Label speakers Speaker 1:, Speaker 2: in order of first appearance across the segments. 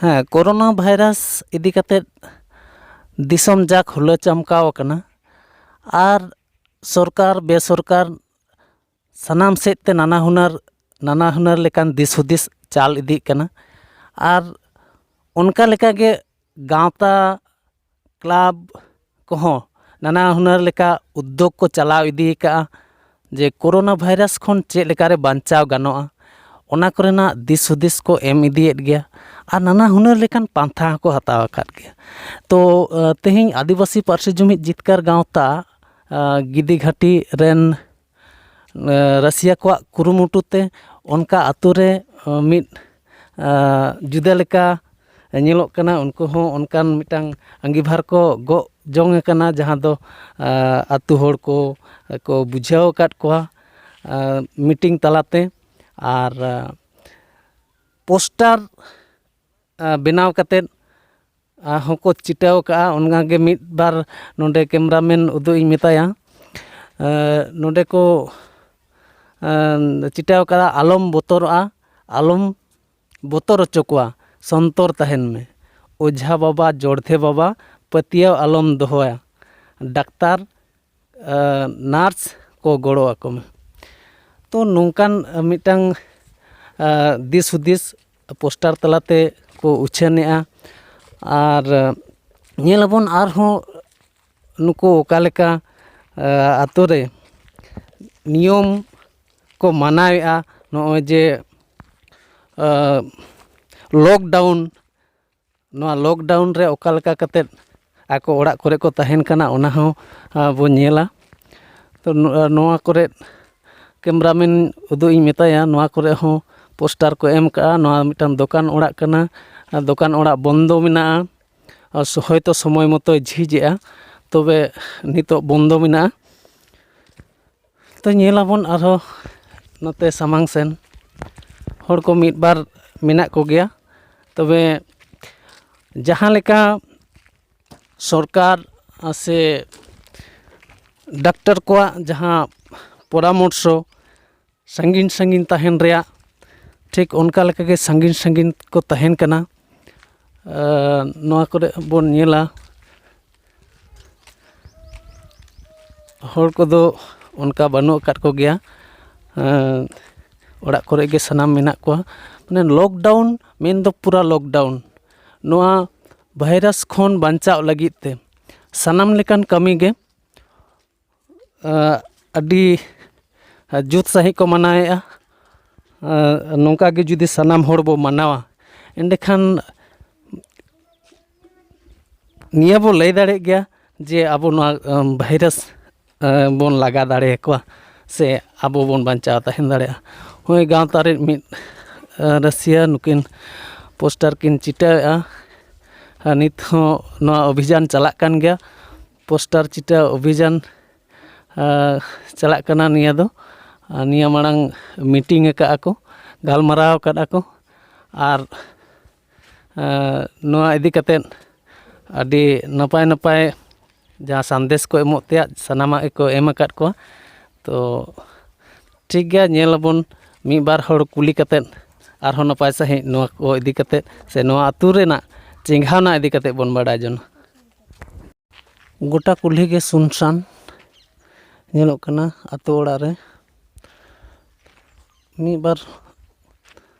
Speaker 1: ᱦᱮᱸ corona virus ᱤᱫᱤ ᱠᱟᱛᱮᱫ ᱫᱤᱥᱚᱢ ᱡᱟᱠ ᱦᱩᱞᱟᱹ ᱪᱟᱢᱠᱟᱣ ᱟᱠᱟᱱᱟ ᱟᱨ ᱥᱚᱨᱠᱟর ᱵᱮᱥᱚᱨᱠᱟর ᱥᱟᱱᱟᱢ ᱥᱮᱫ ᱛᱮ ᱱᱟᱱᱟ ᱦᱩᱱᱟᱹᱨ ᱞᱮᱠᱟᱱ ᱫᱤᱥ ᱦᱩᱫᱤᱥ ᱪᱟᱞ ᱤᱫᱤᱜ ᱠᱟᱱᱟ ᱟᱨ ᱚᱱᱠᱟ ᱞᱮᱠᱟᱜᱮ ᱜᱟᱶᱛᱟ ᱠᱞᱟᱵ ᱠᱚᱦᱚᱸ ᱱᱟᱱᱟ ᱦᱩᱱᱟᱹᱨ ᱞᱮᱠᱟ ᱩᱫᱽᱫᱳᱜᱽ ᱠᱚ ᱪᱟᱞᱟᱣ ᱤᱫᱤ ᱠᱟᱜᱼᱟ ᱡᱮ ᱠᱳᱨᱳᱱᱟ ᱵᱷᱟᱭᱨᱟᱥ ᱠᱷᱚᱱ ᱪᱮᱫ ᱞᱮᱠᱟᱨᱮ ᱵᱟᱧᱪᱟᱣ ᱜᱟᱱᱚᱜᱼᱟ ᱚᱱᱟ ᱠᱚᱨᱮᱱᱟᱜ ᱫᱤᱥ ᱦᱩᱫᱤᱥ ᱠᱚ ᱮᱢ ᱤᱫᱤᱭᱮᱫ ᱜᱮᱭᱟ ᱟᱨ ᱱᱟᱱᱟ ᱦᱩᱱᱟᱹᱨ ᱞᱮᱠᱟᱱ ᱯᱟᱱᱛᱷᱟ ᱦᱚᱸᱠᱚ ᱦᱟᱛᱟᱣ ᱟᱠᱟᱫ ᱜᱮᱭᱟ ᱛᱚ ᱛᱮᱦᱮᱧ ᱟᱹᱫᱤᱵᱟᱹᱥᱤ ᱯᱟᱹᱨᱥᱤ ᱡᱩᱢᱤᱫ ᱡᱤᱛᱠᱟᱹᱨ ᱜᱟᱶᱛᱟ ᱜᱤᱫᱤ ᱜᱷᱟᱴᱤ ᱨᱮᱱ ᱨᱟᱹᱥᱤᱭᱟ ᱠᱚᱣᱟᱜ ᱠᱩᱨᱩᱢᱩᱴᱩ te ᱚᱱᱠᱟ ᱟᱛᱳ ᱨᱮ ᱢᱤᱫ ᱡᱩᱫᱟᱹ ᱞᱮᱠᱟ ᱧᱮᱞᱚᱜ ᱠᱟᱱᱟ ᱩᱱᱠᱩ ᱦᱚᱸ ᱚᱱᱠᱟᱱ ᱢᱤᱫᱴᱟᱝ ᱟᱸᱜᱤᱵᱷᱟᱨ ᱠᱚ ᱜᱚᱜ ᱡᱚᱝ ᱟᱠᱟᱱᱟ ᱡᱟᱦᱟᱸ ᱫᱚ ᱟᱛᱳ ᱦᱚᱲ ᱠᱚ ᱵᱩᱡᱷᱟᱹᱣ ᱟᱠᱟᱫ ᱠᱚᱣᱟ ᱢᱤᱴᱤᱝ ᱛᱟᱞᱟᱛᱮ ᱟᱨ ᱯᱳᱥᱴᱟᱨ ᱵᱮᱱᱟᱣ ᱠᱟᱛᱮᱫ ᱦᱚᱸᱠᱚ ᱪᱤᱴᱟᱹᱣ ᱠᱟᱜᱼᱟ ᱚᱱᱟᱜᱮ ᱢᱤᱫ ᱵᱟᱨ ᱱᱚᱰᱮ ᱠᱮᱢᱮᱨᱟᱢᱮᱱ ᱩᱫᱩᱜ ᱤᱧ ᱢᱮᱛᱟᱭᱟ ᱱᱚᱰᱮ ᱠᱚ ᱪᱤᱴᱟᱹᱣ ᱠᱟᱫᱟ ᱟᱞᱚᱢ ᱵᱚᱛᱚᱨᱚᱜᱼᱟ ᱟᱞᱚᱢ ᱵᱚᱛᱚᱨ ᱦᱚᱪᱚ ᱠᱚᱣᱟ ᱥᱚᱱᱛᱚᱨ ᱛᱟᱦᱮᱱ ᱢᱮ ᱚᱡᱷᱟ ᱵᱟᱵᱟ ᱡᱚᱲᱫᱷᱮ ᱵᱟᱵᱟ ᱯᱟᱹᱛᱭᱟᱹᱣ ᱟᱞᱚᱢ ᱫᱚᱦᱚᱭᱟ ᱰᱟᱠᱛᱟᱨ ᱱᱟᱨᱥ ᱠᱚ ᱜᱚᱲᱚ ᱟᱠᱚ ᱢᱮ ᱛᱚ ᱱᱚᱝᱠᱟᱱ ᱢᱤᱫᱴᱟᱝ ᱫᱤᱥ ᱦᱩᱫᱤᱥ ᱯᱳᱥᱴᱟᱨ ᱛᱟᱞᱟᱛᱮ ᱠᱚ ᱩᱪᱷᱟᱹᱱᱮᱜᱼᱟ ᱟᱨ ᱧᱮᱞᱟᱵᱚᱱ ᱟᱨᱦᱚᱸ ᱱᱩᱠᱩ ᱚᱠᱟ ᱞᱮᱠᱟ ᱟᱛᱳ ᱨᱮ ᱱᱤᱭᱚᱢ ᱠᱚ ᱢᱟᱱᱟᱣᱮᱜᱼᱟ ᱱᱚᱜᱼᱚᱭ ᱡᱮ ᱞᱚᱠᱰᱟᱣᱩᱱ ᱱᱚᱣᱟ ᱞᱚᱠᱰᱟᱣᱩᱱ ᱨᱮ ᱚᱠᱟ ᱞᱮᱠᱟ ᱠᱟᱛᱮᱫ ᱟᱠᱚ ᱚᱲᱟᱜ ᱠᱚᱨᱮ ᱠᱚ ᱛᱟᱦᱮᱱ ᱠᱟᱱᱟ ᱚᱱᱟ ᱦᱚᱸ ᱵᱚᱱ ᱧᱮᱞᱟ ᱛᱚ ᱱᱚᱣᱟ ᱠᱚᱨᱮ ᱠᱮᱢᱮᱨᱟᱢᱮᱱ ᱩᱫᱩᱜ ᱤᱧ ᱢᱮᱛᱟᱭᱟ ᱱᱚᱣᱟ ᱠᱚᱨᱮ ᱦᱚᱸ ᱯᱳᱥᱴᱟᱨ ko ᱮᱢ ᱠᱟᱜᱼᱟ ᱱᱚᱣᱟ ᱢᱤᱫᱴᱟᱝ ᱫᱚᱠᱟᱱ ᱚᱲᱟᱜ ᱠᱟᱱᱟ ᱫᱚᱠᱟᱱ ᱚᱲᱟᱜ ᱵᱚᱱᱫᱚ ᱢᱮᱱᱟᱜᱼᱟ ᱦᱚᱭᱛᱳ ᱥᱚᱢᱚᱭ ᱢᱚᱛᱚᱭ ᱡᱷᱤᱡᱮᱜᱼᱟ ᱛᱚᱵᱮ ᱱᱤᱛᱚᱜ ᱵᱚᱱᱫᱚ ᱢᱮᱱᱟᱜᱼᱟ ᱛᱚ ᱧᱮᱞᱟᱵᱚᱱ ᱟᱨᱦᱚᱸ ᱱᱚᱛᱮ ᱥᱟᱢᱟᱝ ᱥᱮᱱ ᱦᱚᱲ ᱠᱚ ᱢᱤᱫ ᱵᱟᱨ ᱢᱮᱱᱟᱜ ᱠᱚᱜᱮᱭᱟ ᱛᱚᱵᱮ ᱡᱟᱦᱟᱸ ᱞᱮᱠᱟ ᱥᱚᱨᱠᱟর ᱥᱮ ᱰᱟᱠᱛᱟᱨ ᱠᱚᱣᱟᱜ ᱡᱟᱦᱟᱸ ᱯᱚᱨᱟᱢᱚᱨᱥᱚ ᱥᱟᱺᱜᱤᱧ ᱛᱟᱦᱮᱱ ᱨᱮᱭᱟᱜ ᱴᱷᱤᱠ ᱚᱱᱠᱟ ᱞᱮᱠᱟᱜᱮ ᱥᱟᱺᱜᱤᱧ ᱠᱚ ᱛᱟᱦᱮᱱ ᱠᱟᱱᱟ ᱱᱚᱣᱟ ᱠᱚᱨᱮ ᱵᱚᱱ ᱧᱮᱞᱟ ᱦᱚᱲ ᱠᱚᱫᱚ ᱚᱱᱠᱟ ᱵᱟᱹᱱᱩᱜ ᱟᱠᱟᱫ ᱠᱚᱜᱮᱭᱟ ᱚᱲᱟᱜ ᱠᱚᱨᱮ ᱜᱮ ᱥᱟᱱᱟᱢ ᱢᱮᱱᱟᱜ ᱠᱚᱣᱟ ᱢᱟᱱᱮ ᱞᱚᱠᱰᱟᱣᱩᱱ ᱢᱮᱱᱫᱚ ᱯᱩᱨᱟᱹ ᱞᱚᱠᱰᱟᱣᱩᱱ ᱱᱚᱣᱟ ᱵᱷᱟᱭᱨᱟᱥ ᱠᱷᱚᱱ ᱵᱟᱧᱪᱟᱣ ᱞᱟᱹᱜᱤᱫ ᱛᱮ ᱥᱟᱱᱟᱢ ᱞᱮᱠᱟᱱ ᱠᱟᱹᱢᱤ ᱜᱮ ᱟᱹᱰᱤ ᱡᱩᱛ ᱥᱟᱺᱦᱤᱡ ᱠᱚ ᱢᱟᱱᱟᱣᱮᱜᱼᱟ ᱱᱚᱝᱠᱟ ᱜᱮ ᱡᱩᱫᱤ ᱥᱟᱱᱟᱢ ᱦᱚᱲ ᱵᱚ ᱢᱟᱱᱟᱣᱟ ᱮᱸᱰᱮᱠᱷᱟᱱ ᱱᱤᱭᱟᱹ ᱵᱚ ᱞᱟᱹᱭ ᱫᱟᱲᱮᱭᱟᱜ ᱜᱮᱭᱟ ᱡᱮ ᱟᱵᱚ ᱱᱚᱣᱟ ᱵᱷᱟᱭᱨᱟᱥ ᱵᱚᱱ ᱞᱟᱜᱟ ᱫᱟᱲᱮᱭᱟᱠᱚᱣᱟ ᱥᱮ ᱟᱵᱚ ᱵᱚᱱ ᱵᱟᱧᱪᱟᱣ ᱛᱟᱦᱮᱱ ᱫᱟᱲᱮᱭᱟᱜᱼᱟ ᱦᱳᱭ ᱜᱟᱶᱛᱟ ᱨᱮ ᱢᱤᱫ ᱨᱟᱹᱥᱤᱭᱟᱹ ᱱᱩᱠᱤᱱ ᱯᱳᱥᱴᱟᱨ ᱠᱤᱱ ᱪᱤᱴᱟᱹᱣᱮᱜᱼᱟ ᱟᱨ ᱱᱤᱛ ᱦᱚᱸ ᱱᱚᱣᱟ ᱚᱵᱷᱤᱡᱟᱱ ᱪᱟᱞᱟᱜ ᱠᱟᱱ ᱜᱮᱭᱟ ᱯᱳᱥᱴᱟᱨ ᱪᱤᱴᱟᱹᱣ ᱚᱵᱷᱤᱡᱟᱱ ᱪᱟᱞᱟᱜ ᱠᱟᱱᱟ ᱱᱤᱭᱟᱹ ᱫᱚ ᱱᱤᱭᱟᱹ ᱢᱟᱲᱟᱝ ᱢᱤᱴᱤᱝ ᱟᱠᱟᱜᱼᱟ ᱠᱚ ᱜᱟᱞᱢᱟᱨᱟᱣ ᱟᱠᱟᱫᱼᱟ ᱠᱚ ᱟᱨ ᱱᱚᱣᱟ ᱤᱫᱤ ᱠᱟᱛᱮᱫ ᱟᱹᱰᱤ ᱱᱟᱯᱟᱭ ᱡᱟᱦᱟᱸ ᱥᱟᱸᱫᱮᱥ ᱠᱚ ᱮᱢᱚᱜ ᱛᱮᱭᱟᱜ ᱥᱟᱱᱟᱢᱟᱜ ᱜᱮᱠᱚ ᱮᱢ ᱟᱠᱟᱫ ᱠᱚᱣᱟ ᱛᱚ ᱴᱷᱤᱠ ᱜᱮᱭᱟ ᱧᱮᱞᱟᱵᱚᱱ ᱢᱤᱫ ᱵᱟᱨ ᱦᱚᱲ ᱠᱩᱞᱤ ᱠᱟᱛᱮᱫ ᱟᱨᱦᱚᱸ ᱱᱟᱯᱟᱭ ᱥᱟᱺᱦᱤᱡ ᱱᱚᱣᱟ ᱠᱚ ᱤᱫᱤ ᱠᱟᱛᱮᱫ ᱥᱮ ᱱᱚᱣᱟ ᱟᱹᱛᱩ ᱨᱮᱱᱟᱜ ᱪᱮᱸᱜᱷᱟᱣᱱᱟ ᱤᱫᱤ ᱠᱟᱛᱮᱫ ᱵᱚᱱ ᱵᱟᱰᱟᱭ ᱡᱚᱱᱟ ᱜᱚᱴᱟ ᱠᱩᱞᱦᱤ ᱜᱮ ᱥᱩᱱᱥᱟᱱ ᱧᱮᱞᱚᱜ ᱠᱟᱱᱟ ᱟᱹᱛᱩ ᱚᱲᱟᱜ ᱨᱮ ᱢᱤᱫ ᱵᱟᱨ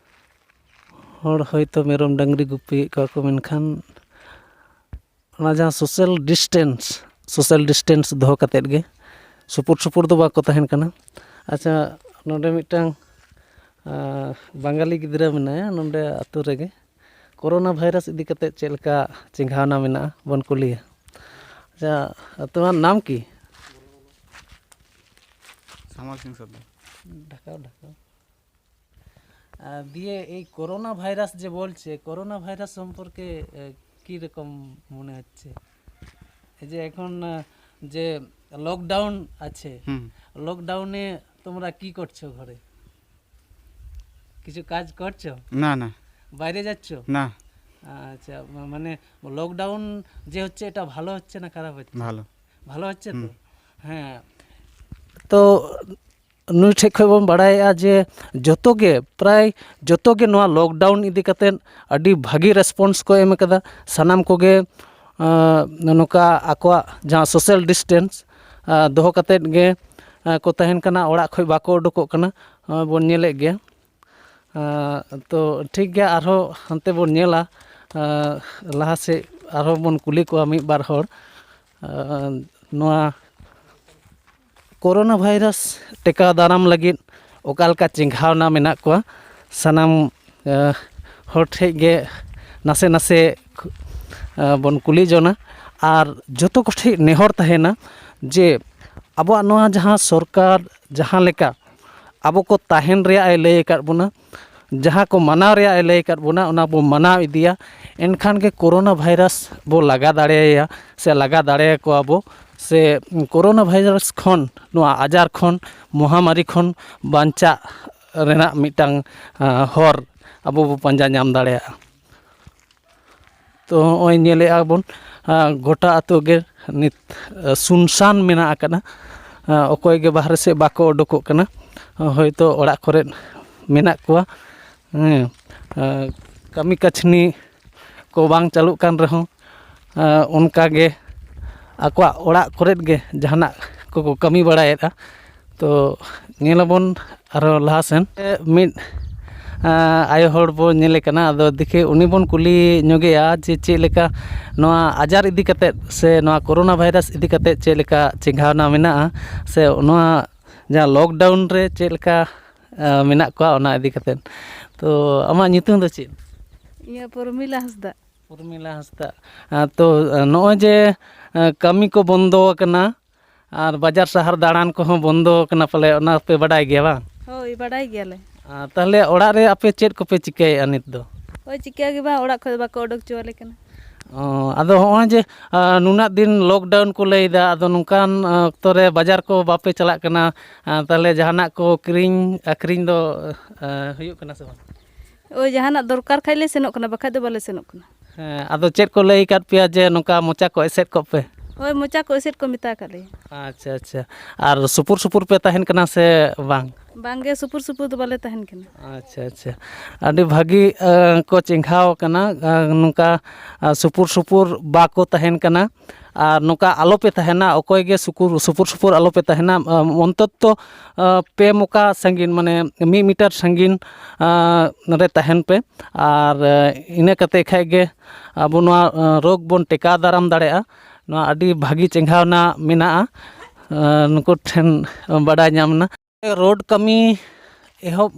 Speaker 1: ᱦᱚᱲ ᱦᱚᱭᱛᱳ ᱢᱮᱨᱚᱢ ᱰᱟᱝᱨᱤ ᱜᱩᱯᱤᱭᱮᱫ ᱠᱚᱣᱟ ᱠᱚ ᱢᱮᱱᱠᱷᱟᱱ ᱚᱱᱟ ᱡᱟᱦᱟᱸ ᱥᱳᱥᱟᱞ ᱰᱤᱥᱴᱮᱱᱥ ᱫᱚᱦᱚ ᱠᱟᱛᱮᱫ ᱜᱮ ᱥᱩᱯᱩᱨ ᱫᱚ ᱵᱟᱠᱚ ᱛᱟᱦᱮᱱ ᱠᱟᱱᱟ ᱟᱪᱪᱷᱟ ᱱᱚᱰᱮ ᱢᱤᱫᱴᱟᱝ ᱵᱟঙᱟᱞᱤ ᱜᱤᱫᱽᱨᱟᱹ ᱢᱮᱱᱟᱭᱟ ᱱᱚᱰᱮ ᱟᱹᱛᱩ ᱨᱮᱜᱮ ᱠᱳᱨᱳᱱᱟ ᱵᱷᱟᱭᱨᱟᱥ ᱤᱫᱤ ᱠᱟᱛᱮᱫ ᱪᱮᱫ ᱞᱮᱠᱟ ᱪᱮᱸघᱟᱣᱱᱟ ᱢᱮᱱᱟᱜᱼᱟ ᱵᱚᱱ ᱠᱩᱞᱤᱭᱟ আচ্ছা তোমার নাম কি
Speaker 2: সামাল সিং সর্দার
Speaker 1: ঢাকাও দিয়ে এই করোনা ভাইরাস যে বলছে করোনা ভাইরাস সম্পর্কে কি রকম মনে হচ্ছে এই যে এখন যে লকডাউন আছে লকডাউনে তোমরা কি করছো ঘরে কিছু কাজ করছো
Speaker 2: না না
Speaker 1: বাইরে যাচ্ছো
Speaker 2: না
Speaker 1: আচ্ছা মানে লকডাউন যে হচ্ছে এটা ভালো হচ্ছে না খারাপ হচ্ছে
Speaker 2: ভালো
Speaker 1: ভালো হচ্ছে তো হ্যাঁ তো ᱱᱩᱭ ᱴᱷᱮᱡ ᱠᱷᱚᱡ ᱵᱚᱱ ᱵᱟᱲᱟᱭᱮᱜᱼᱟ ᱡᱮ ᱡᱚᱛᱚ ᱜᱮ ᱯᱨᱟᱭ ᱡᱚᱛᱚ ᱜᱮ ᱱᱚᱣᱟ ᱞᱚᱠᱰᱟᱣᱩᱱ ᱤᱫᱤ ᱠᱟᱛᱮᱫ ᱟᱹᱰᱤ ᱵᱷᱟᱹᱜᱤ ᱨᱮᱥᱯᱚᱱᱥ ᱠᱚ ᱮᱢ ᱠᱟᱫᱟ ᱥᱟᱱᱟᱢ ᱠᱚᱜᱮ ᱱᱚᱝᱠᱟ ᱟᱠᱚᱣᱟᱜ ᱡᱟᱦᱟᱸ ᱥᱳᱥᱟᱞ ᱰᱤᱥᱴᱮᱱᱥ ᱫᱚᱦᱚ ᱠᱟᱛᱮᱫ ᱜᱮ ᱠᱚ ᱛᱟᱦᱮᱱ ᱠᱟᱱᱟ, ᱚᱲᱟᱜ ᱠᱷᱚᱡ ᱵᱟᱠᱚ ᱩᱰᱩᱠᱚᱜ ᱠᱟᱱᱟ, ᱵᱚᱱ ᱧᱮᱞᱮᱫ ᱜᱮᱭᱟ᱾ ᱛᱚ ᱴᱷᱤᱠ ᱜᱮᱭᱟ, ᱟᱨᱦᱚᱸ ᱦᱟᱱᱛᱮ ᱵᱚᱱ ᱧᱮᱞᱟ ᱞᱟᱦᱟ ᱥᱮᱫ ᱟᱨᱦᱚᱸ ᱵᱚᱱ ᱠᱩᱞᱤ ᱠᱚᱣᱟ ᱢᱤᱫ ᱵᱟᱨ ᱦᱚᱲ ᱱᱚᱣᱟ ᱠᱳᱨᱳᱱᱟ ᱵᱷᱟᱭᱨᱟᱥ ᱴᱮᱠᱟᱣ ᱫᱟᱨᱟᱢ ᱞᱟᱹᱜᱤᱫ ᱚᱠᱟ ᱞᱮᱠᱟ ᱪᱮᱸᱜᱷᱟᱣᱱᱟ ᱢᱮᱱᱟᱜ ᱠᱚᱣᱟ ᱥᱟᱱᱟᱢ ᱦᱚᱲ ᱴᱷᱮᱡ ᱜᱮ ᱱᱟᱥᱮ ᱱᱟᱥᱮ ᱵᱚᱱ ᱠᱩᱞᱤ ᱡᱚᱱᱟ ᱟᱨ ᱡᱚᱛᱚ ᱠᱚᱴᱷᱮᱡ ᱱᱮᱦᱚᱨ ᱛᱟᱦᱮᱱᱟ ᱡᱮ ᱟᱵᱚᱣᱟᱜ ᱱᱚᱣᱟ ᱡᱟᱦᱟᱸ ᱥᱚᱨᱠᱟর ᱡᱟᱦᱟᱸ ᱞᱮᱠᱟ ᱟᱵᱚ ᱠᱚ ᱛᱟᱦᱮᱱ ᱨᱮᱭᱟᱜ ᱮ ᱞᱟᱹᱭ ᱟᱠᱟᱫ ᱵᱚᱱᱟ, ᱡᱟᱦᱟᱸ ᱠᱚ ᱢᱟᱱᱟᱣ ᱨᱮᱭᱟᱜ ᱮ ᱞᱟᱹᱭ ᱟᱠᱟᱫ ᱵᱚᱱᱟ, ᱚᱱᱟ ᱵᱚ ᱢᱟᱱᱟᱣ ᱤᱫᱤᱭᱟ, ᱮᱱᱠᱷᱟᱱ ᱜᱮ ᱠᱳᱨᱳᱱᱟ ᱵᱷᱟᱭᱨᱟᱥ ᱵᱚ ᱞᱟᱜᱟ ᱫᱟᱲᱮᱭᱟᱭᱟ ᱥᱮ ᱞᱟᱜᱟ ᱫᱟᱲᱮᱭᱟᱠᱚᱣᱟ ᱵᱚ ᱥᱮ ᱠᱳᱨᱳᱱᱟ ᱵᱷᱟᱭᱨᱟᱥ ᱠᱷᱚᱱ ᱱᱚᱣᱟ ᱟᱡᱟᱨ ᱠᱷᱚᱱ ᱢᱚᱦᱟᱢᱟᱨᱤ ᱠᱷᱚᱱ ᱵᱟᱧᱪᱟᱜ ᱨᱮᱱᱟᱜ ᱢᱤᱫᱴᱟᱝ ᱦᱚᱨ ᱟᱵᱚ ᱵᱚ ᱯᱟᱸᱡᱟ ᱧᱟᱢ ᱫᱟᱲᱮᱭᱟᱜᱼᱟ᱾ ᱛᱚ ᱦᱚᱸᱜᱼᱚᱭ ᱧᱮᱞᱮᱜᱼᱟ ᱵᱚᱱ ᱜᱚᱴᱟ ᱟᱛᱳ ᱜᱮ ᱱᱤᱛ ᱥᱩᱱᱥᱟᱱ ᱢᱮᱱᱟᱜ ᱟᱠᱟᱫᱟ, ᱚᱠᱚᱭ ᱜᱮ ᱵᱟᱦᱨᱮ ᱥᱮᱫ ᱵᱟᱠᱚ ᱩᱰᱩᱠᱚᱜ ᱠᱟᱱᱟ, ᱦᱚᱭᱛᱳ ᱚᱲᱟᱜ ᱠᱚᱨᱮᱫ ᱢᱮᱱᱟᱜ ᱠᱚᱣᱟ, ᱠᱟᱹᱢᱤ ᱠᱟᱹᱥᱱᱤ ᱠᱚ ᱵᱟᱝ ᱪᱟᱹᱞᱩᱜ ᱠᱟᱱ ᱨᱮᱦᱚᱸ ᱚᱱᱠᱟ ᱜᱮ ᱟᱠᱚᱣᱟᱜ ᱚᱲᱟᱜ ᱠᱚᱨᱮᱫ ᱜᱮ ᱡᱟᱦᱟᱱᱟᱜ ᱠᱚᱠᱚ ᱠᱟᱹᱢᱤ ᱵᱟᱲᱟᱭᱮᱫᱼᱟ᱾ ᱛᱚ ᱧᱮᱞᱟᱵᱚᱱ ᱟᱨᱚ ᱞᱟᱦᱟ ᱥᱮᱱ ᱢᱤᱫ ᱟᱭᱳ ᱦᱚᱲ ᱵᱚ ᱧᱮᱞᱮ ᱠᱟᱱᱟ, ᱟᱫᱚ ᱫᱮᱠᱷᱮ ᱩᱱᱤ ᱵᱚᱱ ᱠᱩᱞᱤ ᱧᱚᱜᱮᱭᱟ ᱡᱮ ᱪᱮᱫ ᱞᱮᱠᱟ ᱱᱚᱣᱟ ᱟᱡᱟᱨ ᱤᱫᱤ ᱠᱟᱛᱮᱫ ᱥᱮ ᱱᱚᱣᱟ ᱠᱳᱨᱳᱱᱟ ᱵᱷᱟᱭᱨᱟᱥ ᱤᱫᱤ ᱠᱟᱛᱮᱫ ᱪᱮᱫ ᱞᱮᱠᱟ ᱪᱮᱸᱜᱷᱟᱣᱱᱟ ᱢᱮᱱᱟᱜᱼᱟ ᱥᱮ ᱱᱚᱣᱟ ᱡᱟᱦᱟᱸ ᱞᱚᱠᱰᱟᱣᱩᱱ ᱨᱮ ᱪᱮᱫ ᱞᱮᱠᱟ ᱢᱮᱱᱟᱜ ᱠᱚᱣᱟ ᱚᱱᱟ ᱤᱫᱤ ᱠᱟᱛᱮᱫ᱾ ᱛᱚ ᱟᱢᱟᱜ ᱧᱩᱛᱩᱢ ᱫᱚ ᱪᱮᱫ?
Speaker 3: ᱤᱧᱟᱹᱜ ᱯᱚᱨᱢᱤᱞᱟ ᱦᱟᱸᱥᱫᱟ᱾
Speaker 1: ᱩᱨᱢᱤᱞᱟ ᱦᱟᱸᱥᱫᱟ᱾ ᱛᱚ ᱱᱚᱜᱼᱚᱭ ᱡᱮ ᱠᱟᱹᱢᱤ ᱠᱚ ᱵᱚᱱᱫᱚ ᱟᱠᱟᱱᱟ ᱟᱨ ᱵᱟᱡᱟᱨ ᱥᱟᱦᱟᱨ ᱫᱟᱬᱟᱱ ᱠᱚᱦᱚᱸ ᱵᱚᱱᱫᱚ ᱟᱠᱟᱱᱟ, ᱯᱟᱞᱮ ᱚᱱᱟ ᱯᱮ ᱵᱟᱰᱟᱭ ᱜᱮᱭᱟ ᱵᱟᱝ?
Speaker 3: ᱦᱳᱭ ᱵᱟᱰᱟᱭ ᱜᱮᱭᱟᱞᱮ᱾
Speaker 1: ᱛᱟᱦᱚᱞᱮ ᱚᱲᱟᱜ ᱨᱮ ᱟᱯᱮ ᱪᱮᱫ ᱠᱚᱯᱮ ᱪᱤᱠᱟᱹᱭᱮᱫᱼᱟ ᱱᱤᱛ ᱫᱚ?
Speaker 3: ᱳᱭ ᱪᱤᱠᱟᱹ ᱜᱮ ᱵᱟᱝ, ᱚᱲᱟᱜ ᱠᱷᱚᱡ ᱵᱟᱠᱚ ᱚᱰᱚᱠ ᱦᱚᱪᱚᱣᱟᱞᱮ ᱠᱟᱱᱟ᱾
Speaker 1: ᱟᱫᱚ ᱦᱚᱸᱜᱼᱚᱭ ᱡᱮ ᱱᱩᱱᱟᱹᱜ ᱫᱤᱱ ᱞᱚᱠᱰᱟᱣᱩᱱ ᱠᱚ ᱞᱟᱹᱭᱫᱟ, ᱟᱫᱚ ᱱᱚᱝᱠᱟᱱ ᱚᱠᱛᱚ ᱨᱮ ᱵᱟᱡᱟᱨ ᱠᱚ ᱵᱟᱯᱮ ᱪᱟᱞᱟᱜ ᱠᱟᱱᱟ? ᱛᱟᱦᱚᱞᱮ ᱡᱟᱦᱟᱱᱟᱜ ᱠᱚ ᱠᱤᱨᱤᱧ ᱟᱹᱠᱷᱨᱤᱧ ᱫᱚ ᱦᱩᱭᱩᱜ ᱠᱟᱱᱟ ᱥᱮ ᱵᱟᱝ?
Speaker 3: ᱳᱭ ᱡᱟᱦᱟᱱᱟᱜ ᱫᱚᱨᱠᱟᱨ ᱠᱷᱟᱡ ᱞᱮ ᱥᱮᱱᱚᱜ ᱠᱟᱱᱟ, ᱵᱟᱠᱷᱟᱡ ᱫᱚ ᱵᱟᱞᱮ ᱥᱮᱱᱚᱜ ᱠᱟᱱᱟ᱾
Speaker 1: ᱦᱮᱸ, ᱟᱫᱚ ᱪᱮᱫ ᱠᱚ ᱞᱟᱹᱭ ᱟᱠᱟᱫ ᱯᱮᱭᱟ ᱡᱮ ᱱᱚᱝᱠᱟ ᱢᱚᱪᱟ ᱠᱚ ᱮᱥᱮᱫ ᱠᱚᱜ ᱯᱮ?
Speaker 3: ᱦᱳᱭ ᱢᱚᱪᱟ ᱠᱚ ᱮᱥᱮᱫ ᱠᱚ ᱢᱮᱛᱟ ᱟᱠᱟᱫ ᱞᱮᱭᱟ᱾
Speaker 1: ᱟᱪᱪᱷᱟ ᱟᱪᱪᱷᱟ, ᱟᱨ ᱥᱩᱯᱩᱨ ᱥᱩᱯᱩᱨ ᱯᱮ ᱛᱟᱦᱮᱱ ᱠᱟᱱᱟ ᱥᱮ ᱵᱟᱝ?
Speaker 3: ᱵᱟᱝᱜᱮ, ᱥᱩᱯᱩᱨ ᱥᱩᱯᱩᱨ ᱫᱚ ᱵᱟᱞᱮ ᱛᱟᱦᱮᱱ ᱠᱟᱱᱟ᱾
Speaker 1: ᱟᱪᱪᱷᱟ ᱟᱪᱪᱷᱟ, ᱟᱹᱰᱤ ᱵᱷᱟᱹᱜᱤ ᱠᱚ ᱪᱮᱸᱜᱷᱟᱣ ᱠᱟᱱᱟ, ᱱᱚᱝᱠᱟ ᱥᱩᱯᱩᱨ ᱥᱩᱯᱩᱨ ᱵᱟᱠᱚ ᱛᱟᱦᱮᱱ ᱠᱟᱱᱟ ᱟᱨ ᱱᱚᱝᱠᱟ ᱟᱞᱚᱯᱮ ᱛᱟᱦᱮᱱᱟ, ᱚᱠᱚᱭ ᱜᱮ ᱥᱩᱯᱩᱨ ᱥᱩᱯᱩᱨ ᱟᱞᱚᱯᱮ ᱛᱟᱦᱮᱱᱟ, ᱚᱱᱛᱚᱛᱛᱚ 2 ᱢᱚᱠᱟ ᱥᱟᱺᱜᱤᱧ ᱢᱟᱱᱮ 1 ᱢᱤᱴᱟᱨ ᱥᱟᱺᱜᱤᱧ ᱨᱮ ᱛᱟᱦᱮᱱ ᱯᱮ, ᱟᱨ ᱤᱱᱟᱹ ᱠᱟᱛᱮ ᱠᱷᱟᱡ ᱜᱮ ᱟᱵᱚ ᱱᱚᱣᱟ ᱨᱳᱜᱽ ᱵᱚᱱ ᱴᱮᱠᱟᱣ ᱫᱟᱨᱟᱢ ᱫᱟᱲᱮᱭᱟᱜᱼᱟ᱾ ᱱᱚᱣᱟ ᱟᱹᱰᱤ ᱵᱷᱟᱹᱜᱤ ᱪᱮᱸᱜᱷᱟᱣᱱᱟ ᱢᱮᱱᱟᱜᱼᱟ, ᱱᱩᱠᱩ ᱴᱷᱮᱱ ᱵᱟᱰᱟᱭ ᱧᱟᱢᱱᱟ᱾ ᱨᱳᱰ ᱠᱟᱹᱢᱤ ᱮᱦᱚᱵ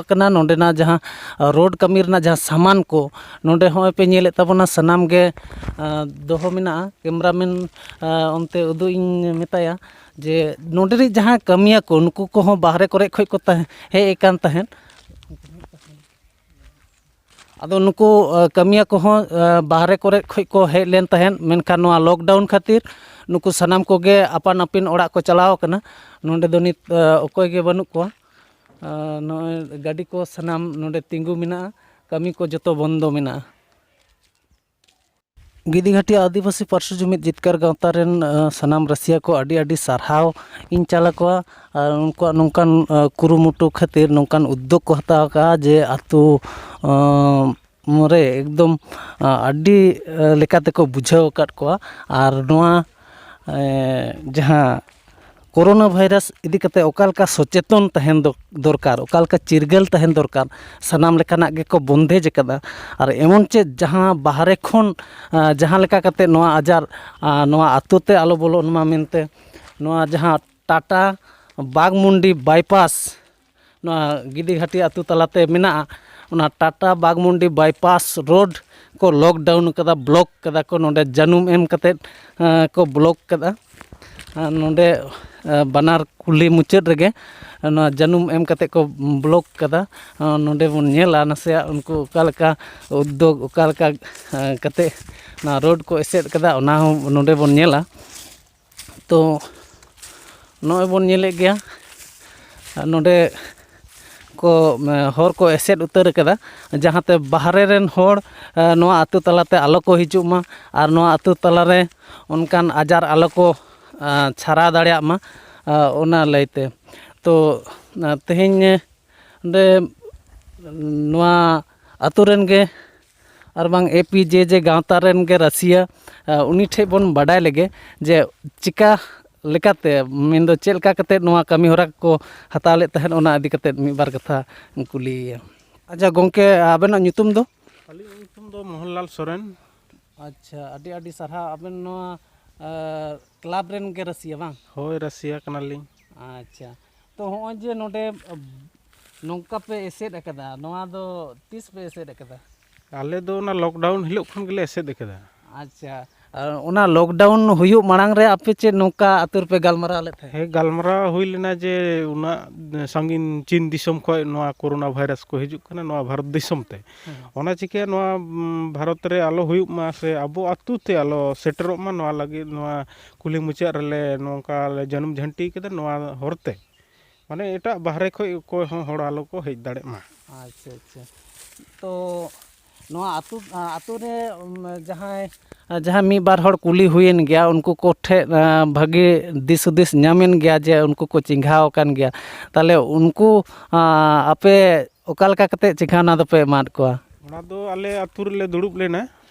Speaker 1: ᱠᱟᱱᱟ, ᱱᱚᱸᱰᱮᱱᱟᱜ ᱡᱟᱦᱟᱸ ᱨᱳᱰ ᱠᱟᱹᱢᱤ ᱨᱮᱱᱟᱜ ᱡᱟᱦᱟᱸ ᱥᱟᱢᱟᱱ ᱠᱚ ᱱᱚᱸᱰᱮ ᱦᱚᱸᱜᱼᱚᱭ ᱯᱮ ᱧᱮᱞᱮᱫ ᱛᱟᱵᱚᱱᱟ, ᱥᱟᱱᱟᱢ ᱜᱮ ᱫᱚᱦᱚ ᱢᱮᱱᱟᱜᱼᱟ᱾ ᱠᱮᱢᱨᱟᱢᱮᱱ ᱚᱱᱛᱮ ᱩᱫᱩᱜ ᱤᱧ ᱢᱮᱛᱟᱭᱟ ᱡᱮ ᱱᱚᱸᱰᱮᱱᱤᱡ ᱡᱟᱦᱟᱸ ᱠᱟᱹᱢᱤᱭᱟᱹ ᱠᱚ ᱱᱩᱠᱩ ᱠᱚᱦᱚᱸ ᱵᱟᱦᱨᱮ ᱠᱚᱨᱮ ᱠᱷᱚᱡ ᱠᱚ ᱦᱮᱡ ᱟᱠᱟᱱ ᱛᱟᱦᱮᱸᱫ᱾ ᱟᱫᱚ ᱱᱩᱠᱩ ᱠᱟᱹᱢᱤᱭᱟᱹ ᱠᱚᱦᱚᱸ ᱵᱟᱦᱨᱮ ᱠᱚᱨᱮ ᱠᱷᱚᱡ ᱠᱚ ᱦᱮᱡ ᱞᱮᱱ ᱛᱟᱦᱮᱸᱫ, ᱢᱮᱱᱠᱷᱟᱱ ᱱᱚᱣᱟ ᱞᱚᱠᱰᱟᱣᱩᱱ ᱠᱷᱟᱹᱛᱤᱨ ᱱᱩᱠᱩ ᱥᱟᱱᱟᱢ ᱠᱚᱜᱮ ᱟᱯᱟᱱ ᱟᱹᱯᱤᱱ ᱚᱲᱟᱜ ᱠᱚ ᱪᱟᱞᱟᱣ ᱠᱟᱱᱟ᱾ ᱱᱚᱸᱰᱮ ᱫᱚ ᱱᱤᱛ ᱚᱠᱚᱭ ᱜᱮ ᱵᱟᱹᱱᱩᱜ ᱠᱚᱣᱟ᱾ ᱱᱚᱜᱼᱚᱭ ᱜᱟᱹᱰᱤ ᱠᱚ ᱥᱟᱱᱟᱢ ᱱᱚᱸᱰᱮ ᱛᱤᱸᱜᱩ ᱢᱮᱱᱟᱜᱼᱟ, ᱠᱟᱹᱢᱤ ko ᱡᱚᱛᱚ ᱵᱚᱱᱫᱚ ᱢᱮᱱᱟᱜᱼᱟ᱾ ᱜᱤᱫᱤ ᱟᱹᱫᱤᱵᱟᱹᱥᱤ ᱯᱟᱹᱨᱥᱤ ᱡᱩᱢᱤᱫ ᱡᱤᱛᱠᱟᱹᱨ ᱜᱟᱶᱛᱟ ᱨᱮᱱ ᱥᱟᱱᱟᱢ ᱨᱟᱹᱥᱤᱭᱟᱹ ᱠᱚ ᱟᱹᱰᱤ ᱟᱹᱰᱤ ᱥᱟᱨᱦᱟᱣ ᱤᱧ ᱪᱟᱞ ᱟᱠᱚᱣᱟ, ᱟᱨ ᱩᱱᱠᱩᱣᱟᱜ ᱱᱚᱝᱠᱟᱱ ᱠᱩᱨᱩᱢᱩᱴᱩ ᱠᱷᱟᱹᱛᱤᱨ, ᱱᱚᱝᱠᱟᱱ ᱩᱫᱽᱫᱳᱜᱽ ᱠᱚ ᱦᱟᱛᱟᱣ ᱠᱟᱜᱼᱟ ᱡᱮ ᱟᱛᱳ ᱨᱮ ᱮᱠᱫᱚᱢ ᱟᱹᱰᱤ ᱞᱮᱠᱟ ᱛᱮᱠᱚ ᱵᱩᱡᱷᱟᱹᱣ ᱟᱠᱟᱫ ᱠᱚᱣᱟ, ᱟᱨ ᱱᱚᱣᱟ ᱡᱟᱦᱟᱸ ᱠᱳᱨᱳᱱᱟ ᱵᱷᱟᱭᱨᱟᱥ ᱤᱫᱤ ᱠᱟᱛᱮ ᱚᱠᱟ ᱞᱮᱠᱟ ᱥᱚᱪᱮᱛᱚᱱ ᱛᱟᱦᱮᱱ ᱫᱚᱨᱠᱟর, ᱚᱠᱟ ᱞᱮᱠᱟ ᱪᱤᱨᱜᱟᱹᱞ ᱛᱟᱦᱮᱱ ᱫᱚᱨᱠᱟর, ᱥᱟᱱᱟᱢ ᱞᱮᱠᱟᱱᱟᱜ ᱜᱮᱠᱚ ᱵᱚᱱᱫᱮᱡ ᱟᱠᱟᱫᱟ᱾ ᱟᱨ ᱮᱢᱚᱱ ᱪᱮᱫ ᱡᱟᱦᱟᱸ ᱵᱟᱦᱨᱮ ᱠᱷᱚᱱ ᱡᱟᱦᱟᱸ ᱞᱮᱠᱟ ᱠᱟᱛᱮ ᱱᱚᱣᱟ ᱟᱡᱟᱨ ᱱᱚᱣᱟ ᱟᱛᱳ ᱛᱮ ᱟᱞᱚ ᱵᱚᱞᱚᱱ ᱢᱟ ᱢᱮᱱᱛᱮ, ᱱᱚᱣᱟ ᱡᱟᱦᱟᱸ ᱴᱟᱴᱟ ᱵᱟᱜᱽᱢᱩᱱᱰᱤ ᱵᱟᱭᱯᱟᱥ, ᱱᱚᱣᱟ ᱜᱤᱫᱤᱜᱷᱟᱴᱤ ᱟᱛᱳ ᱛᱟᱞᱟᱛᱮ ᱢᱮᱱᱟᱜᱼᱟ, ᱚᱱᱟ ᱴᱟᱴᱟ ᱵᱟᱜᱽᱢᱩᱱᱰᱤ ᱵᱟᱭᱯᱟᱥ ᱨᱳᱰ ᱠᱚ ᱞᱚᱠᱰᱟᱣᱩᱱ ᱠᱟᱫᱟ, ᱵᱞᱚᱠ ᱠᱟᱫᱟ ᱠᱚ, ᱱᱚᱸᱰᱮ ᱡᱟᱹᱱᱩᱢ ᱮᱢ ᱠᱟᱛᱮᱫ ᱠᱚ ᱵᱞᱚᱠ ᱠᱟᱫᱟ᱾ ᱱᱚᱸᱰᱮ ᱵᱟᱱᱟᱨ ᱠᱩᱞᱦᱤ ᱢᱩᱪᱟᱹᱫ ᱨᱮᱜᱮ ᱱᱚᱣᱟ ᱡᱟᱹᱱᱩᱢ ᱮᱢ ᱠᱟᱛᱮᱫ ᱠᱚ ᱵᱞᱚᱠ ᱠᱟᱫᱟ᱾ ᱱᱚᱸᱰᱮ ᱵᱚᱱ ᱧᱮᱞᱟ ᱱᱟᱥᱮᱭᱟᱜ ᱩᱱᱠᱩ ᱚᱠᱟ ᱞᱮᱠᱟ ᱩᱫᱽᱫᱳᱜᱽ, ᱚᱠᱟ ᱞᱮᱠᱟ ᱠᱟᱛᱮᱫ ᱚᱱᱟ ᱨᱳᱰ ᱠᱚ ᱮᱥᱮᱫ ᱠᱟᱫᱟ, ᱚᱱᱟ ᱦᱚᱸ ᱱᱚᱸᱰᱮ ᱵᱚᱱ ᱧᱮᱞᱟ᱾ ᱛᱚ ᱱᱚᱜᱼᱚᱭ ᱵᱚᱱ ᱧᱮᱞᱮᱫ ᱜᱮᱭᱟ, ᱱᱚᱸᱰᱮ ᱠᱚ ᱦᱚᱨ ᱠᱚ ᱮᱥᱮᱫ ᱩᱛᱟᱹᱨ ᱠᱟᱫᱟ, ᱡᱟᱦᱟᱸᱛᱮ ᱵᱟᱦᱨᱮ ᱨᱮᱱ ᱦᱚᱲ ᱱᱚᱣᱟ ᱟᱛᱳ ᱛᱟᱞᱟᱛᱮ ᱟᱞᱚ ᱠᱚ ᱦᱤᱡᱩᱜ ᱢᱟ, ᱟᱨ ᱱᱚᱣᱟ ᱟᱛᱳ ᱛᱟᱞᱟᱨᱮ ᱚᱱᱠᱟᱱ ᱟᱡᱟᱨ ᱟᱞᱚ ᱠᱚ ᱪᱷᱟᱨᱟᱣ ᱫᱟᱲᱮᱭᱟᱜ ᱢᱟ, ᱚᱱᱟ ᱞᱟᱹᱭᱛᱮ᱾ ᱛᱚ ᱛᱮᱦᱮᱧ ᱚᱸᱰᱮ ᱱᱚᱣᱟ ᱟᱛᱳ ᱨᱮᱱ ᱜᱮ ᱟᱨ ᱵᱟᱝ APJJ ᱜᱟᱶᱛᱟ ᱨᱮᱱ ᱜᱮ ᱨᱟᱹᱥᱤᱭᱟᱹ ᱩᱱᱤ ᱴᱷᱮᱡ ᱵᱚᱱ ᱵᱟᱰᱟᱭ ᱞᱮᱜᱮ ᱡᱮ ᱪᱤᱠᱟ ᱞᱮᱠᱟᱛᱮ ᱢᱮᱱᱫᱚ ᱪᱮᱫ ᱞᱮᱠᱟ ᱠᱟᱛᱮᱫ ᱱᱚᱣᱟ ᱠᱟᱹᱢᱤ ᱦᱚᱨᱟ ᱠᱚ ᱦᱟᱛᱟᱣ ᱞᱮᱫ ᱛᱟᱦᱮᱸᱫ ᱚᱱᱟ ᱤᱫᱤ ᱠᱟᱛᱮᱫ ᱢᱤᱫ ᱵᱟᱨ ᱠᱟᱛᱷᱟ ᱠᱩᱞᱤᱭᱮᱭᱟ᱾ ᱟᱪᱪᱷᱟ ᱜᱚᱝᱠᱮ ᱟᱵᱮᱱᱟᱜ ᱧᱩᱛᱩᱢ ᱫᱚ?
Speaker 2: ᱟᱹᱞᱤᱧᱟᱜ ᱧᱩᱛᱩᱢ ᱫᱚ ᱢᱳᱦᱚᱱᱞᱟᱞ ᱥᱚᱨᱮᱱ᱾
Speaker 1: ᱟᱪᱪᱷᱟ, ᱟᱹᱰᱤ ᱟᱹᱰᱤ ᱥᱟᱨᱦᱟᱣ ᱟᱵᱮᱱ ᱱᱚᱣᱟ ᱠᱞᱟᱵᱽ ᱨᱮᱱ ᱜᱮ ᱨᱟᱹᱥᱤᱭᱟᱹ ᱵᱟᱝ?
Speaker 2: ᱦᱳᱭ, ᱨᱟᱹᱥᱤᱭᱟᱹ ᱠᱟᱱᱟᱞᱤᱧ᱾
Speaker 1: ᱟᱪᱪᱷᱟ, ᱛᱚ ᱦᱚᱸᱜᱼᱚᱭ ᱡᱮ ᱱᱚᱰᱮ ᱱᱚᱝᱠᱟ ᱯᱮ ᱮᱥᱮᱫ ᱟᱠᱟᱫᱟ, ᱱᱚᱣᱟ ᱫᱚ ᱛᱤᱥ ᱯᱮ ᱮᱥᱮᱫ ᱟᱠᱟᱫᱟ?
Speaker 2: ᱟᱞᱮ ᱫᱚ ᱚᱱᱟ ᱞᱚᱠᱰᱟᱣᱩᱱ ᱦᱤᱞᱳᱜ ᱠᱷᱚᱱ ᱜᱮᱞᱮ ᱮᱥᱮᱫ ᱟᱠᱟᱫᱟ᱾
Speaker 1: ᱟᱪᱪᱷᱟ, ᱚᱱᱟ ᱞᱚᱠᱰᱟᱣᱩᱱ ᱦᱩᱭᱩᱜ ᱢᱟᱲᱟᱝ ᱨᱮ ᱟᱯᱮ ᱪᱮᱫ ᱱᱚᱝᱠᱟ ᱟᱛᱳ ᱨᱮᱯᱮ ᱜᱟᱞᱢᱟᱨᱟᱣ ᱞᱮᱫ ᱛᱟᱦᱮᱸᱫ?
Speaker 2: ᱦᱮᱸ, ᱜᱟᱞᱢᱟᱨᱟᱣ ᱦᱩᱭ ᱞᱮᱱᱟ ᱡᱮ ᱩᱱᱟᱹᱜ ᱥᱟᱺᱜᱤᱧ ᱪᱤᱱ ᱫᱤᱥᱚᱢ ᱠᱷᱚᱡ ᱱᱚᱣᱟ ᱠᱳᱨᱳᱱᱟ ᱵᱷᱟᱭᱨᱟᱥ ᱠᱚ ᱦᱤᱡᱩᱜ ᱠᱟᱱᱟ ᱱᱚᱣᱟ ᱵᱷᱟᱨᱚᱛ ᱫᱤᱥᱚᱢ ᱛᱮ᱾ ᱚᱱᱟ ᱪᱤᱠᱟᱹ ᱱᱚᱣᱟ ᱵᱷᱟᱨᱚᱛ ᱨᱮ ᱟᱞᱚ ᱦᱩᱭᱩᱜ ᱢᱟ ᱥᱮ ᱟᱵᱚ ᱟᱛᱳ ᱛᱮ ᱟᱞᱚ ᱥᱮᱴᱮᱨᱚᱜ ᱢᱟ, ᱱᱚᱣᱟ ᱞᱟᱹᱜᱤᱫ ᱱᱚᱣᱟ ᱠᱩᱞᱦᱤ ᱢᱩᱪᱟᱹᱫ ᱨᱮᱞᱮ ᱱᱚᱝᱠᱟ ᱞᱮ ᱡᱟᱹᱱᱩᱢ ᱡᱷᱟᱹᱱᱴᱤ ᱠᱟᱫᱟ ᱱᱚᱣᱟ ᱦᱚᱨᱛᱮ, ᱢᱟᱱᱮ ᱮᱴᱟᱜ ᱵᱟᱦᱨᱮ ᱠᱷᱚᱡ ᱚᱠᱚᱭ ᱦᱚᱸ ᱦᱚᱲ ᱟᱞᱚ ᱠᱚ ᱦᱮᱡ ᱫᱟᱲᱮᱜ ᱢᱟ᱾
Speaker 1: ᱟᱪᱪᱷᱟ ᱟᱪᱪᱷᱟ, ᱛᱚ ᱱᱚᱣᱟ ᱟᱛᱳ ᱨᱮ ᱡᱟᱦᱟᱸᱭ ᱢᱤᱫ ᱵᱟᱨ ᱦᱚᱲ ᱠᱩᱞᱤ ᱦᱩᱭᱮᱱ ᱜᱮᱭᱟ, ᱩᱱᱠᱩ ᱠᱚᱴᱷᱮᱱ ᱵᱷᱟᱹᱜᱤ ᱫᱤᱥ ᱦᱩᱫᱤᱥ ᱧᱟᱢᱮᱱ ᱜᱮᱭᱟ ᱡᱮ ᱩᱱᱠᱩ ᱠᱚ ᱪᱮᱸᱜᱷᱟᱣ ᱟᱠᱟᱱ ᱜᱮᱭᱟ᱾ ᱛᱟᱦᱚᱞᱮ ᱩᱱᱠᱩ ᱟᱯᱮ ᱚᱠᱟ ᱞᱮᱠᱟ ᱠᱟᱛᱮᱫ ᱪᱮᱸᱜᱷᱟᱣᱱᱟ ᱫᱚᱯᱮ ᱮᱢᱟᱫ ᱠᱚᱣᱟ?
Speaker 2: ᱚᱱᱟ ᱫᱚ ᱟᱞᱮ ᱟᱛᱳ ᱨᱮᱞᱮ ᱫᱩᱲᱩᱵ ᱞᱮᱱᱟ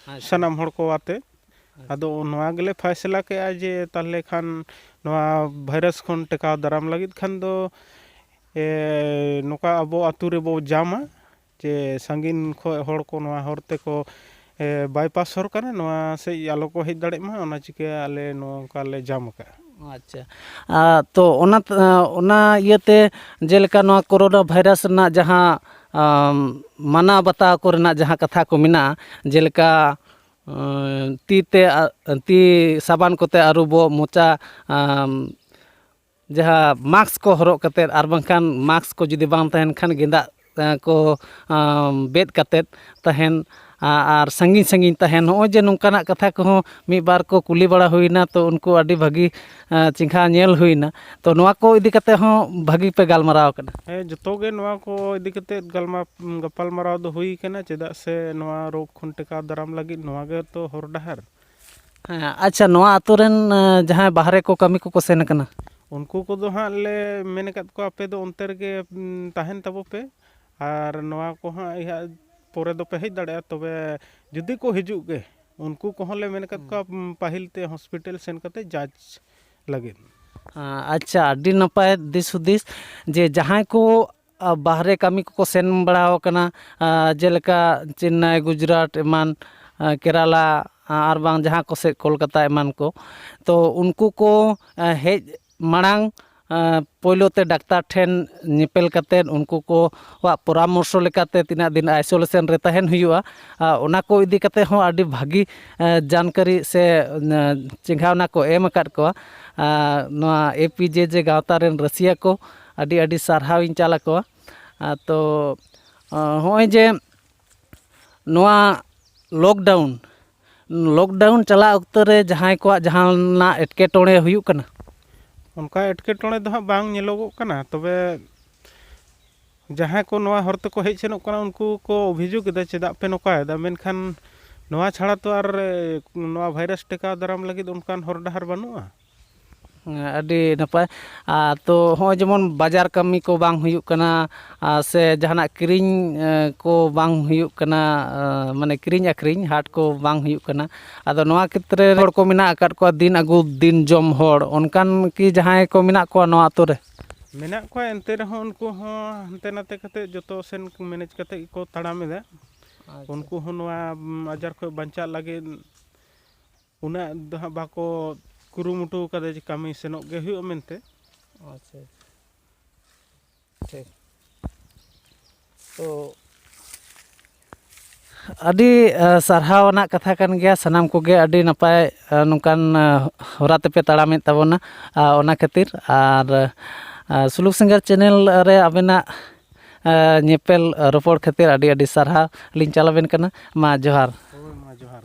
Speaker 2: ᱥᱟᱱᱟᱢ ᱦᱚᱲ ᱠᱚ ᱟᱛᱮ, ᱟᱫᱚ ᱱᱚᱣᱟ ᱜᱮᱞᱮ ᱯᱷᱟᱭᱥᱟᱞᱟ ᱠᱮᱜᱼᱟ ᱡᱮ ᱛᱟᱦᱚᱞᱮ ᱠᱷᱟᱱ ᱱᱚᱣᱟ ᱵᱷᱟᱭᱨᱟᱥ ᱠᱷᱚᱱ ᱴᱮᱠᱟᱣ ᱫᱟᱨᱟᱢ ᱞᱟᱹᱜᱤᱫ ᱠᱷᱟᱱ ᱫᱚ ᱱᱚᱝᱠᱟ ᱟᱵᱚ ᱟᱛᱳ ᱨᱮᱵᱚ ᱡᱟᱢᱟ ᱡᱮ ᱥᱟᱺᱜᱤᱧ ᱠᱷᱚᱡ ᱦᱚᱲ ᱠᱚ ᱱᱚᱣᱟ ᱦᱚᱨ ᱛᱮᱠᱚ ᱵᱟᱭᱯᱟᱥ ᱦᱚᱨ ᱠᱟᱱᱟ, ᱱᱚᱣᱟ ᱥᱮᱡ ᱟᱞᱚ ᱠᱚ ᱦᱮᱡ ᱫᱟᱲᱮᱜ ᱢᱟ, ᱚᱱᱟ ᱪᱤᱠᱟᱹ ᱟᱞᱮ ᱱᱚᱝᱠᱟ ᱞᱮ ᱡᱟᱢ ᱟᱠᱟᱜᱼᱟ᱾
Speaker 1: ᱟᱪᱪᱷᱟ, ᱛᱚ ᱚᱱᱟ ᱤᱭᱟᱹᱛᱮ ᱡᱮᱞᱮᱠᱟ ᱱᱚᱣᱟ ᱠᱳᱨᱳᱱᱟ ᱵᱷᱟᱭᱨᱟᱥ ᱨᱮᱱᱟᱜ ᱡᱟᱦᱟᱸ ᱢᱟᱱᱟᱣ ᱵᱟᱛᱟᱣ ᱠᱚᱨᱮᱱᱟᱜ ᱡᱟᱦᱟᱸ ᱠᱟᱛᱷᱟ ᱠᱚ ᱢᱮᱱᱟᱜᱼᱟ, ᱡᱮᱞᱮᱠᱟ ᱛᱤ ᱥᱟᱵᱟᱱ ᱠᱚᱛᱮ ᱟᱹᱨᱩᱵᱚᱜ, ᱢᱚᱪᱟ ᱡᱟᱦᱟᱸ ᱢᱟস্ᱠ ᱠᱚ ᱦᱚᱨᱚᱜ ᱠᱟᱛᱮᱫ, ᱟᱨ ᱵᱟᱝᱠᱷᱟᱱ ᱢᱟস্ᱠ ᱠᱚ ᱡᱩᱫᱤ ᱵᱟᱝ ᱛᱟᱦᱮᱱ ᱠᱷᱟᱱ ᱜᱮᱸᱫᱟᱜ ᱠᱚ ᱵᱮᱫ ᱠᱟᱛᱮᱫ ᱛᱟᱦᱮᱱ, ᱟᱨ ᱥᱟᱺᱜᱤᱧ ᱥᱟᱺᱜᱤᱧ ᱛᱟᱦᱮᱱ, ᱱᱚᱜᱼᱚᱭ ᱡᱮ ᱱᱚᱝᱠᱟᱱᱟᱜ ᱠᱟᱛᱷᱟ ᱠᱚᱦᱚᱸ ᱢᱤᱫ ᱵᱟᱨ ᱠᱚ ᱠᱩᱞᱤ ᱵᱟᱲᱟ ᱦᱩᱭᱱᱟ, ᱛᱚ ᱩᱱᱠᱩ ᱟᱹᱰි ᱵᱷᱟᱹᱜᱤ ᱪᱮᱸᱜᱷᱟ ᱧᱮᱞ ᱦᱩᱭᱱᱟ᱾ ᱛᱚ ᱱᱚᱣᱟ ᱠᱚ ᱤᱫᱤ ᱠᱟᱛᱮᱫ ᱦᱚᱸ ᱵᱷᱟᱹᱜᱤ ᱯᱮ ᱜᱟᱞᱢᱟᱨᱟᱣ ᱠᱟᱱᱟ?
Speaker 2: ᱦᱮᱸ, ᱡᱚᱛᱚ ᱜᱮ ᱱᱚᱣᱟ ᱠᱚ ᱤᱫᱤ ᱠᱟᱛᱮᱫ ᱜᱟᱯᱟᱞᱢᱟᱨᱟᱣ ᱫᱚ ᱦᱩᱭ ᱠᱟᱱᱟ, ᱪᱮᱫᱟᱜ ᱥᱮ ᱱᱚᱣᱟ ᱨᱳᱜᱽ ᱠᱷᱚᱱ ᱴᱮᱠᱟᱣ ᱫᱟᱨᱟᱢ ᱞᱟᱹᱜᱤᱫ ᱱᱚᱣᱟ ᱜᱮᱛᱚ ᱦᱚᱨ ᱰᱟᱦᱟᱨ᱾
Speaker 1: ᱦᱮᱸ, ᱟᱪᱪᱷᱟ, ᱱᱚᱣᱟ ᱟᱛᱳ ᱨᱮᱱ ᱡᱟᱦᱟᱸᱭ ᱵᱟᱦᱨᱮ ᱠᱚ ᱠᱟᱹᱢᱤ ᱠᱚᱠᱚ ᱥᱮᱱ ᱟᱠᱟᱱᱟ,
Speaker 2: ᱩᱱᱠᱩ ᱠᱚᱫᱚ ᱦᱟᱸᱜ ᱞᱮ ᱢᱮᱱ ᱟᱠᱟᱫ ᱠᱚᱣᱟ ᱟᱯᱮ ᱫᱚ ᱚᱱᱛᱮ ᱨᱮᱜᱮ ᱛᱟᱦᱮᱱ ᱛᱟᱵᱚ ᱯᱮ, ᱟᱨ ᱱᱚᱣᱟ ᱠᱚ ᱦᱟᱸᱜ ᱯᱚᱨᱮ ᱫᱚᱯᱮ ᱦᱮᱡ ᱫᱟᱲᱮᱭᱟᱜᱼᱟ, ᱛᱚᱵᱮ ᱡᱩᱫᱤ ᱠᱚ ᱦᱤᱡᱩᱜ ᱜᱮ ᱩᱱᱠᱩ ᱠᱚᱦᱚᱸ ᱞᱮ ᱢᱮᱱ ᱟᱠᱟᱫ ᱠᱚᱣᱟ ᱯᱟᱹᱦᱤᱞ ᱛᱮ ᱦᱚᱥᱯᱤᱴᱟᱞ ᱥᱮᱱ ᱠᱟᱛᱮᱫ ᱡᱟᱸᱪ ᱞᱟᱹᱜᱤᱫ᱾
Speaker 1: ᱟᱪᱪᱷᱟ, ᱟᱹᱰᱤ ᱱᱟᱯᱟᱭ ᱫᱤᱥ ᱦᱩᱫᱤᱥ ᱡᱮ ᱡᱟᱦᱟᱸᱭ ᱠᱚ ᱵᱟᱦᱨᱮ ᱠᱟᱹᱢᱤ ᱠᱚᱠᱚ ᱥᱮᱱ ᱵᱟᱲᱟᱣ ᱠᱟᱱᱟ, ᱡᱮᱞᱮᱠᱟ ᱪᱮᱱᱱᱟᱭ, ᱜᱩᱡᱽᱨᱟᱴ ᱮᱢᱟᱱ ᱠᱮᱨᱟᱞᱟ, ᱟᱨ ᱵᱟᱝ ᱡᱟᱦᱟᱸ ᱠᱚᱥᱮᱫ ᱠᱳᱞᱠᱟᱛᱟ ᱮᱢᱟᱱ ᱠᱚ, ᱛᱚ ᱩᱱᱠᱩ ᱠᱚ ᱦᱮᱡ ᱢᱟᱲᱟᱝ ᱯᱳᱭᱞᱳ ᱛᱮ ᱰᱟᱠᱛᱟᱨ ᱴᱷᱮᱱ ᱧᱮᱯᱮᱞ ᱠᱟᱛᱮᱫ ᱩᱱᱠᱩ ᱠᱚᱣᱟᱜ ᱯᱚᱨᱟᱢᱚᱨᱥᱚ ᱞᱮᱠᱟᱛᱮ ᱛᱤᱱᱟᱹᱜ ᱫᱤᱱ ᱟᱭᱥᱳᱞᱮᱥᱚᱱ ᱨᱮ ᱛᱟᱦᱮᱱ ᱦᱩᱭᱩᱜᱼᱟ, ᱚᱱᱟ ᱠᱚ ᱤᱫᱤ ᱠᱟᱛᱮᱫ ᱦᱚᱸ ᱟᱹᱰᱤ ᱵᱷᱟᱹᱜᱤ ᱡᱟᱱᱠᱟᱨᱤ ᱥᱮ ᱪᱮᱸᱜᱷᱟᱣᱱᱟ ᱠᱚ ᱮᱢ ᱟᱠᱟᱫ ᱠᱚᱣᱟ᱾ ᱱᱚᱣᱟ APJJ ᱜᱟᱶᱛᱟ ᱨᱮᱱ ᱨᱟᱹᱥᱤᱭᱟᱹ ᱠᱚ ᱟᱹᱰᱤ ᱟᱹᱰᱤ ᱥᱟᱨᱦᱟᱣ ᱤᱧ ᱪᱟᱞ ᱟᱠᱚᱣᱟ᱾ ᱛᱚ ᱦᱚᱸᱜᱼᱚᱭ ᱡᱮ ᱱᱚᱣᱟ ᱞᱚᱠᱰᱟᱣᱩᱱ ᱪᱟᱞᱟᱜ ᱚᱠᱛᱚ ᱨᱮ ᱡᱟᱦᱟᱸᱭ ᱠᱚᱣᱟᱜ ᱡᱟᱦᱟᱱᱟᱜ ᱮᱴᱠᱮᱴᱚᱬᱮ ᱦᱩᱭᱩᱜ ᱠᱟᱱᱟ?
Speaker 2: ᱚᱱᱠᱟ ᱮᱴᱠᱮᱴᱚᱬᱮ ᱫᱚ ᱦᱟᱸᱜ ᱵᱟᱝ ᱧᱮᱞᱚᱜᱚᱜ ᱠᱟᱱᱟ, ᱛᱚᱵᱮ ᱡᱟᱦᱟᱸᱭ ᱠᱚ ᱱᱚᱣᱟ ᱦᱚᱨ ᱛᱮᱠᱚ ᱦᱮᱡ ᱥᱮᱱᱚᱜ ᱠᱟᱱᱟ ᱩᱱᱠú ᱠᱚ ᱚᱵᱷᱤᱡᱳᱜᱽ ᱮᱫᱟ ᱪᱮᱫᱟᱜ ᱯᱮ ᱱᱚᱝᱠᱟᱭᱮᱫᱟ, ᱢᱮᱱᱠᱷᱟᱱ ᱱᱚᱣᱟ ᱪᱷᱟᱲᱟ ᱛᱚ ᱟᱨ ᱱᱚᱣᱟ ᱵᱷᱟᱭᱨᱟᱥ ᱴᱮᱠᱟᱣ ᱫᱟᱨᱟᱢ ᱞᱟᱹᱜᱤᱫ ᱚᱱᱠᱟᱱ ᱦᱚᱨ ᱰᱟᱦᱟᱨ ᱵᱟᱹᱱᱩᱜᱼᱟ᱾
Speaker 1: ᱟᱹᱰᱤ ᱱᱟᱯᱟᱭ, ᱛᱚ ᱦᱚᱸᱜᱼᱚᱭ ᱡᱮᱢᱚᱱ ᱵᱟᱡᱟᱨ ᱠᱟᱹᱢᱤ ᱠᱚ ᱵᱟᱝ ᱦᱩᱭᱩᱜ ᱠᱟᱱᱟ, ᱥᱮ ᱡᱟᱦᱟᱱᱟᱜ ᱠᱤᱨᱤᱧ ᱠᱚ ᱵᱟᱝ ᱦᱩᱭᱩᱜ ᱠᱟᱱᱟ, ᱢᱟᱱᱮ ᱠᱤᱨᱤᱧ ᱟᱹᱠᱷᱨᱤᱧ ᱦᱟᱴ ᱠᱚ ᱵᱟᱝ ᱦᱩᱭᱩᱜ ᱠᱟᱱᱟ, ᱟᱫᱚ ᱱᱚᱣᱟ ᱠᱷᱮᱛᱨᱮ ᱦᱚᱲ ᱠᱚ ᱢᱮᱱᱟᱜ ᱟᱠᱟᱫ ᱠᱚᱣᱟ ᱫᱤᱱ ᱟᱹᱜᱩ ᱫᱤᱱ ᱡᱚᱢ ᱦᱚᱲ, ᱚᱱᱠᱟᱱ ᱠᱤ ᱡᱟᱦᱟᱸᱭ ᱠᱚ ᱢᱮᱱᱟᱜ ᱠᱚᱣᱟ ᱱᱚᱣᱟ ᱟᱛᱳ ᱨᱮ?
Speaker 2: ᱢᱮᱱᱟᱜ ᱠᱚᱣᱟ, ᱮᱱᱛᱮ ᱨᱮᱦᱚᱸ ᱩᱱᱠᱩ ᱦᱚᱸ ᱦᱟᱱᱛᱮ ᱱᱟᱛᱮ ᱠᱟᱛᱮᱫ ᱡᱚᱛᱚ ᱥᱮᱱ ᱢᱮᱱᱮᱡ ᱠᱟᱛᱮᱫ ᱜᱮᱠᱚ ᱛᱟᱲᱟᱢ ᱮᱫᱟ᱾
Speaker 1: ᱟᱪᱪᱷᱟ,
Speaker 2: ᱩᱱᱠᱩ ᱦᱚᱸ ᱱᱚᱣᱟ ᱟᱡᱟᱨ ᱠᱷᱚᱡ ᱵᱟᱧᱪᱟᱜ ᱞᱟᱹᱜᱤᱫ ᱩᱱᱟᱹᱜ ᱫᱚ ᱦᱟᱸᱜ ᱵᱟᱠᱚ ᱠᱩᱨᱩᱢᱩᱴᱩ ᱠᱟᱫᱟ ᱡᱮ ᱠᱟᱹᱢᱤ ᱥᱮᱱᱚᱜ ᱜᱮ ᱦᱩᱭᱩᱜᱼᱟ ᱢᱮᱱᱛᱮ᱾
Speaker 1: ᱟᱪᱪᱷᱟ, ᱴᱷᱤᱠ, ᱛᱚ ᱟᱹᱰᱤ ᱥᱟᱨᱦᱟᱣ ᱟᱱᱟᱜ ᱠᱟᱛᱷᱟ ᱠᱟᱱ ᱜᱮᱭᱟ, ᱥᱟᱱᱟᱢ ᱠᱚᱜᱮ ᱟᱹᱰᱤ ᱱᱟᱯᱟᱭ ᱱᱚᱝᱠᱟᱱ ᱦᱚᱨᱟ ᱛᱮᱯᱮ ᱛᱟᱲᱟᱢᱮᱫ ᱛᱟᱵᱚᱱᱟ, ᱚᱱᱟ ᱠᱷᱟᱹᱛᱤᱨ ᱟᱨ ᱥᱩᱞᱩᱠ ᱥᱤᱝᱜᱟᱨ ᱪᱮᱱᱮᱞ ᱨᱮ ᱟᱵᱮᱱᱟᱜ ᱧᱮᱯᱮᱞ ᱨᱚᱯᱚᱲ ᱠᱷᱟᱹᱛᱤᱨ ᱟᱹᱰᱤ ᱟᱹᱰᱤ ᱥᱟᱨᱦᱟᱣ ᱞᱤᱧ ᱪᱟᱞ ᱟᱵᱮᱱ ᱠᱟᱱᱟ᱾ ᱢᱟ ᱡᱚᱦᱟᱨ᱾
Speaker 2: ᱦᱳᱭ, ᱢᱟ ᱡᱚᱦᱟᱨ᱾